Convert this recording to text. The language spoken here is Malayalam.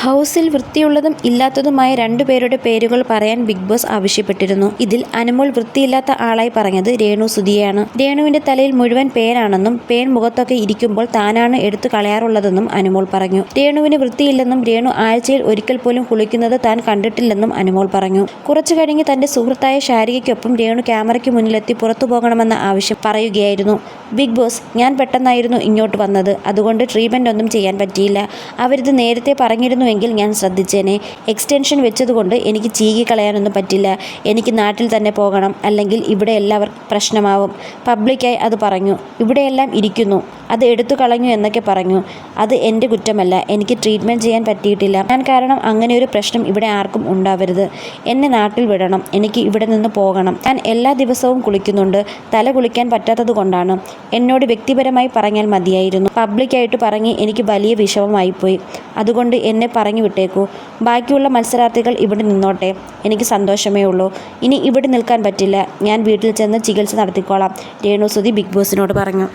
ഹൗസിൽ വൃത്തിയുള്ളതും ഇല്ലാത്തതുമായ രണ്ടുപേരുടെ പേരുകൾ പറയാൻ ബിഗ് ബോസ് ആവശ്യപ്പെട്ടിരുന്നു. ഇതിൽ അനുമോൾ വൃത്തിയില്ലാത്ത ആളായി പറഞ്ഞത് രേണു സുധിയെയാണ്. രേണുവിന്റെ തലയിൽ മുഴുവൻ പേനാണെന്നും പേൻ മുഖത്തൊക്കെ ഇരിക്കുമ്പോൾ താനാണ് എടുത്തു കളയാറുള്ളതെന്നും അനുമോൾ പറഞ്ഞു. രേണുവിന് വൃത്തിയില്ലെന്നും രേണു ആഴ്ചയിൽ ഒരിക്കൽ പോലും കുളിക്കുന്നത് താൻ കണ്ടിട്ടില്ലെന്നും അനുമോൾ പറഞ്ഞു. കുറച്ചു കഴിഞ്ഞ് തന്റെ സുഹൃത്തായ ശാരികയ്ക്കൊപ്പം രേണു ക്യാമറയ്ക്ക് മുന്നിലെത്തി പുറത്തു പോകണമെന്ന ആവശ്യം പറയുകയായിരുന്നു. ബിഗ് ബോസ്, ഞാൻ പെട്ടെന്നായിരുന്നു ഇങ്ങോട്ട് വന്നത്, അതുകൊണ്ട് ട്രീറ്റ്മെന്റ് ഒന്നും ചെയ്യാൻ പറ്റിയില്ല. അവരിത് നേരത്തെ പറഞ്ഞിരുന്നു എങ്കിൽ ഞാൻ ശ്രദ്ധിച്ചേനെ. എക്സ്റ്റൻഷൻ വെച്ചതുകൊണ്ട് എനിക്ക് ചീകി കളയാനൊന്നും പറ്റില്ല. എനിക്ക് നാട്ടിൽ തന്നെ പോകണം, അല്ലെങ്കിൽ ഇവിടെ എല്ലാവർക്കും പ്രശ്നമാവും. പബ്ലിക്കായി അത് പറഞ്ഞു. ഇവിടെയെല്ലാം ഇരിക്കുന്നു, അത് എടുത്തു കളഞ്ഞു എന്നൊക്കെ പറഞ്ഞു. അത് എൻ്റെ കുറ്റമല്ല. എനിക്ക് ട്രീറ്റ്മെൻറ്റ് ചെയ്യാൻ പറ്റിയിട്ടില്ല. ഞാൻ കാരണം അങ്ങനെ ഒരു പ്രശ്നം ഇവിടെ ആർക്കും ഉണ്ടാവരുത്. എന്നെ നാട്ടിൽ വിടണം. എനിക്ക് ഇവിടെ നിന്ന് പോകണം. ഞാൻ എല്ലാ ദിവസവും കുളിക്കുന്നുണ്ട്. തല കുളിക്കാൻ പറ്റാത്തത് കൊണ്ടാണ്. എന്നോട് വ്യക്തിപരമായി പറഞ്ഞാൽ മതിയായിരുന്നു. പബ്ലിക്കായിട്ട് പറഞ്ഞ് എനിക്ക് വലിയ വിഷമമായിപ്പോയി. അതുകൊണ്ട് എന്നെ പറഞ്ഞു വിട്ടേക്കൂ. ബാക്കിയുള്ള മത്സരാർത്ഥികൾ ഇവിടെ നിന്നോട്ടെ. എനിക്ക് സന്തോഷമേ ഉള്ളൂ. ഇനി ഇവിടെ നിൽക്കാൻ പറ്റില്ല. ഞാൻ വീട്ടിൽ ചെന്ന് ചികിത്സ നടത്തിക്കോളാം, രേണു സുധി ബിഗ് ബോസിനോട് പറഞ്ഞു.